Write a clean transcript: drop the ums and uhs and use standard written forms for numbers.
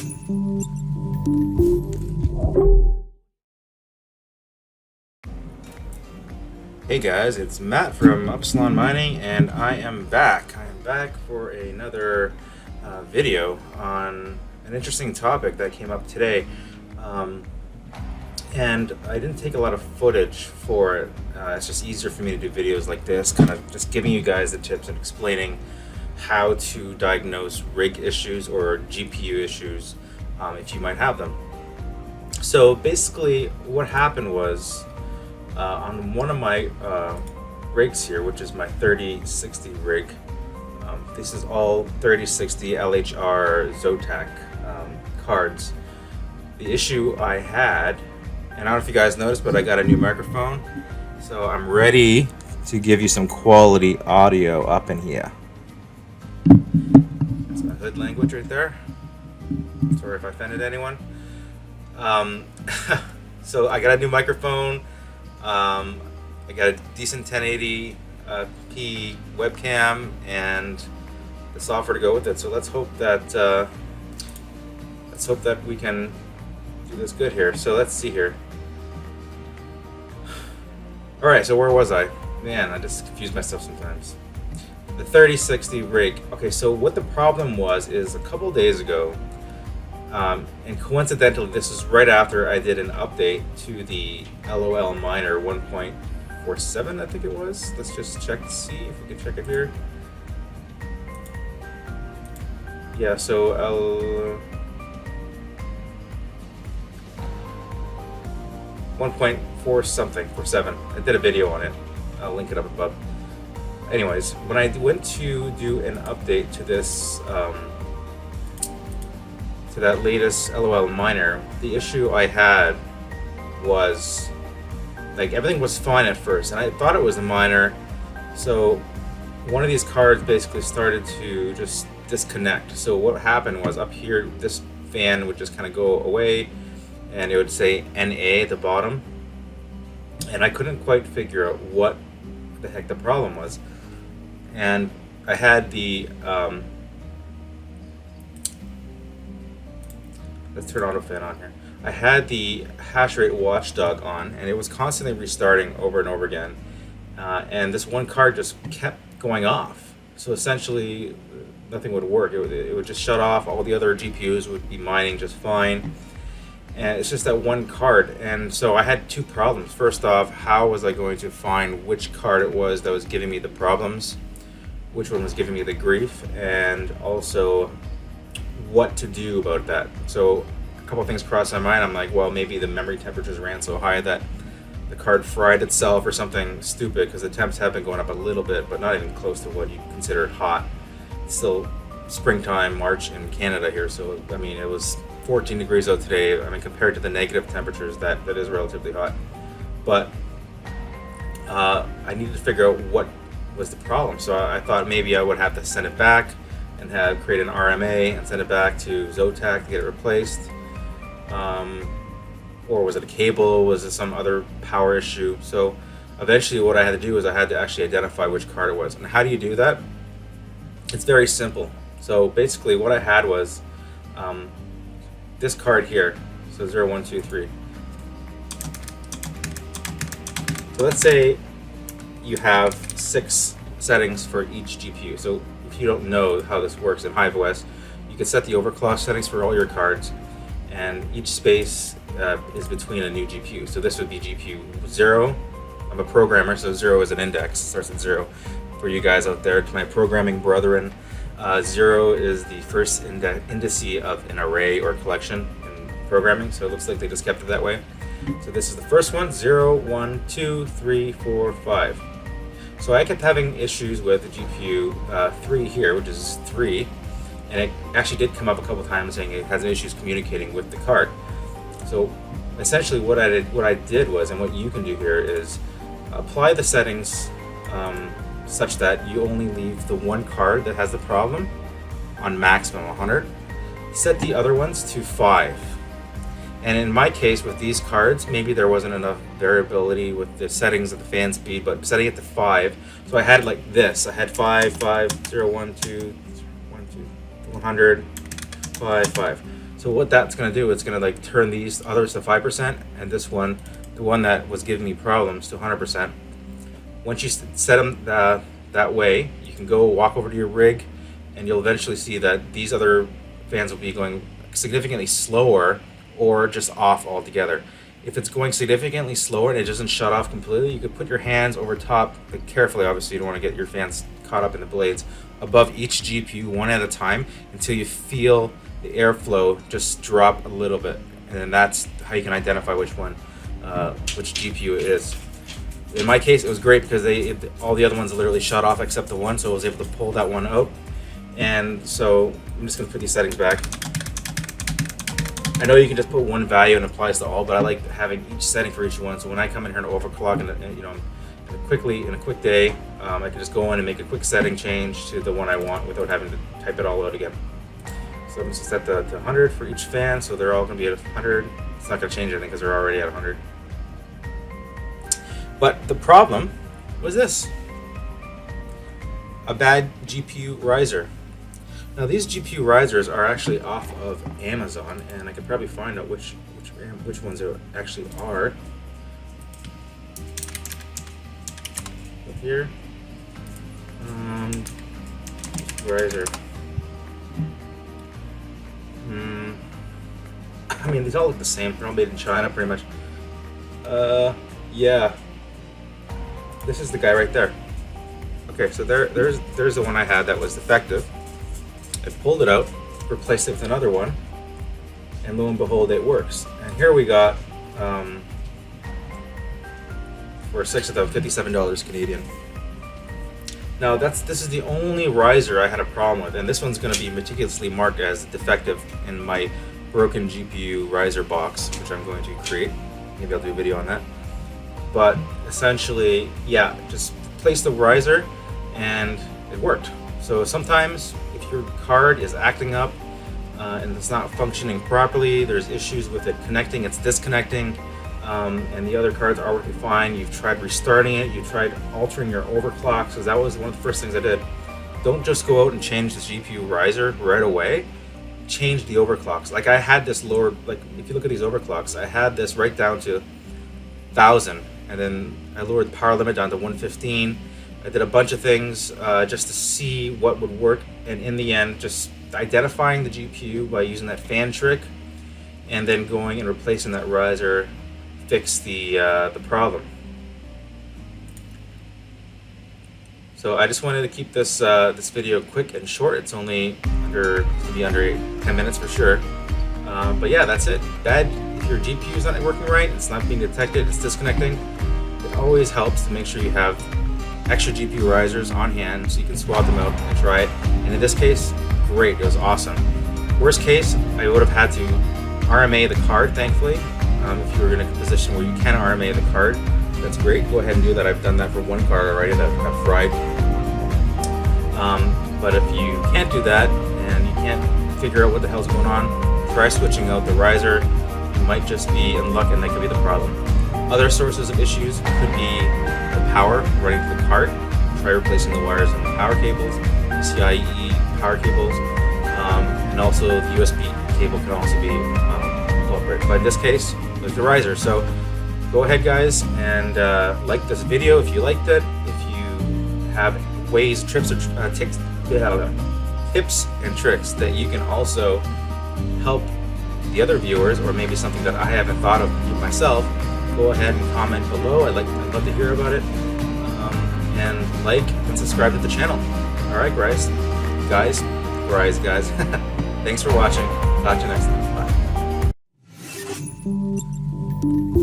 Hey guys, it's Matt from Upsilon Mining, and I am back. I am back for another video on an interesting topic that came up today. And I didn't take a lot of footage for it. It's just easier for me to do videos like this, kind of just giving you guys the tips and explaining how to diagnose rig issues or GPU issues if you might have them. So basically what happened was, on one of my rigs here, which is my 3060 rig, this is all 3060 LHR Zotac cards. The issue I had, and I don't know if you guys noticed, but I got a new microphone, so I'm ready to give you some quality audio up in here. That's my hood language right there. Sorry if I offended anyone. So I got a new microphone. I got a decent 1080p webcam and the software to go with it. So let's hope that we can do this good here. So let's see here. All right, so where was I? Man, I just confuse myself sometimes. The 3060 rig. Okay, so what the problem was is a couple days ago, and coincidentally, this is right after I did an update to the LOL Miner 1.47, I think it was. Let's just check to see if we can check it here. Yeah, so 1.4 something, 47. I did a video on it. I'll link it up above. Anyways, when I went to do an update to this, to that latest LOL Miner, the issue I had was, like, everything was fine at first, and I thought it was the miner. So one of these cards basically started to just disconnect. So what happened was, up here, this fan would just kind of go away, and it would say NA at the bottom, and I couldn't quite figure out what the heck the problem was. And I had the let's turn auto fan on here. I had the hash rate watchdog on, and it was constantly restarting over and over again, and this one card just kept going off. So essentially nothing would work. It would just shut off. All the other GPUs would be mining just fine, and it's just that one card. And so I had two problems. First off, how was I going to find which card it was that was giving me the problems, which one was giving me the grief, and also what to do about that. So a couple of things crossed my mind. I'm like, well, maybe the memory temperatures ran so high that the card fried itself or something stupid, because the temps have been going up a little bit, but not even close to what you consider hot. It's still springtime, March in Canada here, so I mean, it was 14 degrees out today. I mean, compared to the negative temperatures, that is relatively hot. But I needed to figure out what was the problem. So I thought maybe I would have to send it back and create an RMA and send it back to Zotac to get it replaced. Or was it a cable? Was it some other power issue? So eventually what I had to do is I had to actually identify which card it was. And how do you do that? It's very simple. So basically what I had was this card here, so 0, 1, 2, 3. So let's say you have 6 settings for each GPU. So if you don't know how this works in HiveOS, you can set the overclock settings for all your cards, and each space is between a new GPU. So this would be GPU 0. I'm a programmer, so 0 is an index, it starts at 0. For you guys out there, to my programming brethren, 0 is the first indice of an array or collection in programming, so it looks like they just kept it that way. So this is the first one, 0, 1, 2, 3, 4, 5. So I kept having issues with the GPU 3 here, which is 3, and it actually did come up a couple times saying it has issues communicating with the card. So essentially what I did was, and what you can do here is apply the settings such that you only leave the one card that has the problem on maximum 100. Set the other ones to 5. And in my case with these cards, maybe there wasn't enough variability with the settings of the fan speed, but setting it to 5. So I had like this. I had 5, 5, 0, 1, 2, 1, 2, 100, 5, 5. So what that's going to do, it's going to like turn these others to 5%, and this one, the one that was giving me problems, to 100%. Once you set them that way, you can go walk over to your rig, and you'll eventually see that these other fans will be going significantly slower or just off altogether. If it's going significantly slower and it doesn't shut off completely, you could put your hands over top, like carefully, obviously you don't want to get your fans caught up in the blades, above each GPU one at a time until you feel the airflow just drop a little bit, and then that's how you can identify which GPU it is. In my case, it was great because all the other ones literally shut off except the one, so I was able to pull that one out. And so I'm just gonna put these settings back. I know you can just put one value and it applies to all, but I like having each setting for each one. So when I come in here and overclock, and you know, in a quick day, I can just go in and make a quick setting change to the one I want without having to type it all out again. So I'm just set to 100 for each fan, so they're all going to be at 100. It's not going to change anything because they're already at 100. But the problem was this: a bad GPU riser. Now these GPU risers are actually off of Amazon, and I could probably find out which ones they actually are. Here, riser. I mean, these all look the same. They're all made in China, pretty much. Yeah. This is the guy right there. Okay, so there's the one I had that was defective. I pulled it out, replaced it with another one, and lo and behold, it works. And here we got, for 6 of them, $57 Canadian. Now this is the only riser I had a problem with, and this one's going to be meticulously marked as defective in my broken GPU riser box, which I'm going to create. Maybe I'll do a video on that. But essentially, yeah, just place the riser and it worked. So sometimes if your card is acting up and it's not functioning properly, there's issues with it connecting, it's disconnecting, and the other cards are working fine, you've tried restarting it, you tried altering your overclock, because that was one of the first things I did. Don't just go out and change the GPU riser right away. Change the overclocks. Like I had this lower, like if you look at these overclocks, I had this right down to 1,000, and then I lowered the power limit down to 115. I did a bunch of things just to see what would work, and in the end, just identifying the GPU by using that fan trick, and then going and replacing that riser fixed the problem. So I just wanted to keep this this video quick and short. It's only under 10 minutes for sure. But yeah, that's it. If your GPU is not working right, it's not being detected, it's disconnecting, it always helps to make sure you have extra GPU risers on hand so you can swap them out and try it. And in this case, great, it was awesome. Worst case, I would have had to RMA the card, thankfully. If you were in a position where you can RMA the card, that's great, go ahead and do that. I've done that for one card already that got fried. But if you can't do that and you can't figure out what the hell's going on, try switching out the riser. You might just be in luck and that could be the problem. Other sources of issues could be the power running to the card. Try replacing the wires and the power cables, PCIe power cables, and also the USB cable can also be culprit. But in this case, there's the riser. So go ahead, guys, and like this video if you liked it. If you have ways, tips and tricks that you can also help the other viewers, or maybe something that I haven't thought of myself, go ahead and comment below. I'd love to hear about it. And like and subscribe to the channel. All right, guys. Thanks for watching. Talk to you next time. Bye.